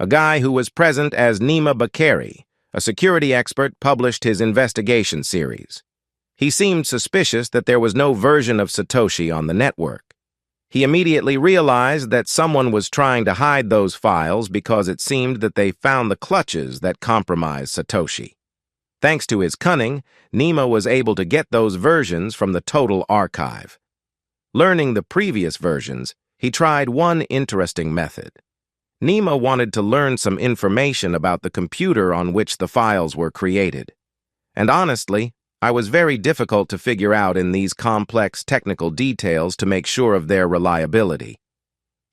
A guy who was present as Nima Bakari, a security expert, published his investigation series. He seemed suspicious that there was no version of Satoshi on the network. He immediately realized that someone was trying to hide those files because it seemed that they found the clutches that compromised Satoshi. Thanks to his cunning, Nima was able to get those versions from the total archive. Learning the previous versions, he tried one interesting method. Nima wanted to learn some information about the computer on which the files were created. And honestly, I was very difficult to figure out in these complex technical details to make sure of their reliability.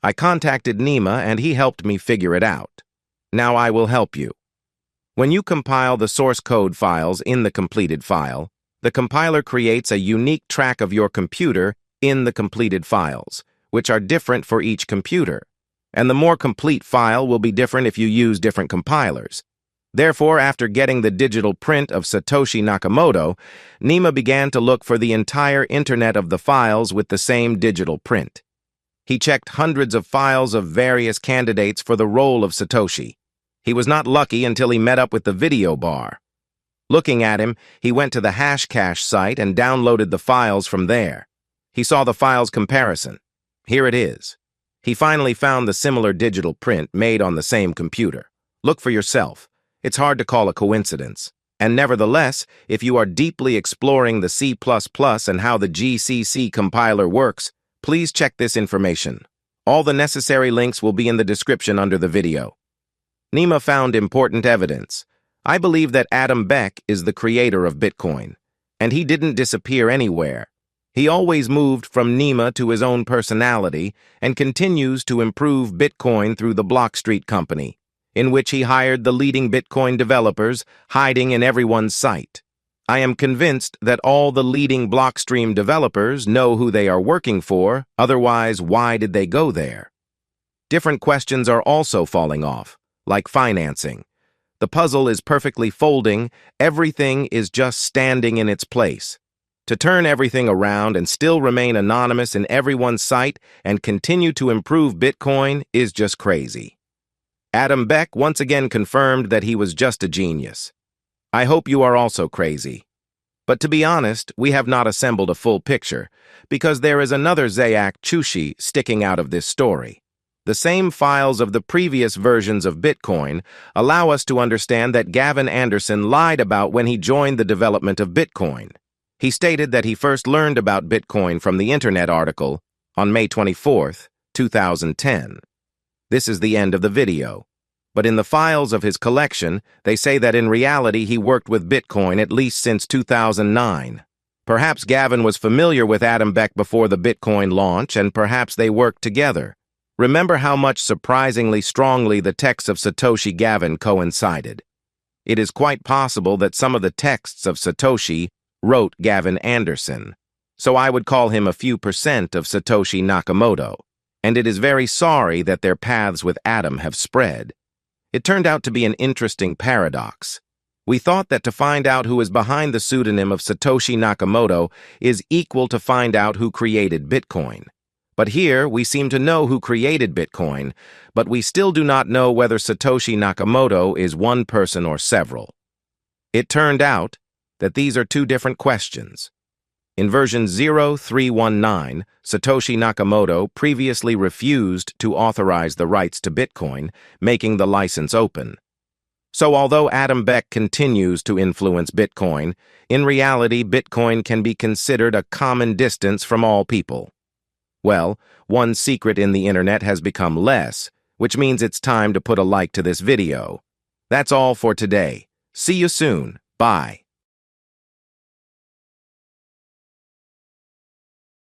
I contacted Nima and he helped me figure it out. Now I will help you. When you compile the source code files in the completed file, the compiler creates a unique track of your computer in the completed files, which are different for each computer. And the more complete file will be different if you use different compilers. Therefore, after getting the digital print of Satoshi Nakamoto, Nima began to look for the entire internet of the files with the same digital print. He checked hundreds of files of various candidates for the role of Satoshi. He was not lucky until he met up with the video bar. Looking at him, he went to the Hashcash site and downloaded the files from there. He saw the files comparison. Here it is. He finally found the similar digital print made on the same computer. Look for yourself. It's hard to call a coincidence. And nevertheless, if you are deeply exploring the C++ and how the GCC compiler works, please check this information. All the necessary links will be in the description under the video. Nima found important evidence. I believe that Adam Beck is the creator of Bitcoin, and he didn't disappear anywhere. He always moved from Nima to his own personality and continues to improve Bitcoin through the Blockstreet Company, in which he hired the leading Bitcoin developers, hiding in everyone's sight. I am convinced that all the leading Blockstream developers know who they are working for, otherwise why did they go there? Different questions are also falling off, like financing. The puzzle is perfectly folding, everything is just standing in its place. To turn everything around and still remain anonymous in everyone's sight and continue to improve Bitcoin is just crazy. Adam Beck once again confirmed that he was just a genius. I hope you are also crazy. But to be honest, we have not assembled a full picture, because there is another Zayak Chushi sticking out of this story. The same files of the previous versions of Bitcoin allow us to understand that Gavin Anderson lied about when he joined the development of Bitcoin. He stated that he first learned about Bitcoin from the Internet article on May 24, 2010. This is the end of the video. But in the files of his collection, they say that in reality he worked with Bitcoin at least since 2009. Perhaps Gavin was familiar with Adam Beck before the Bitcoin launch, and perhaps they worked together. Remember how much surprisingly strongly the texts of Satoshi Gavin coincided. It is quite possible that some of the texts of Satoshi wrote Gavin Anderson, so I would call him a few percent of Satoshi Nakamoto, and it is very sorry that their paths with Adam have spread. It turned out to be an interesting paradox. We thought that to find out who is behind the pseudonym of Satoshi Nakamoto is equal to find out who created Bitcoin. But here we seem to know who created Bitcoin, but we still do not know whether Satoshi Nakamoto is one person or several. It turned out that these are two different questions. In version 0319, Satoshi Nakamoto previously refused to authorize the rights to Bitcoin, making the license open. So although Adam Beck continues to influence Bitcoin, in reality Bitcoin can be considered a common distance from all people. Well, one secret in the internet has become less, which means it's time to put a like to this video. That's all for today. See you soon. Bye.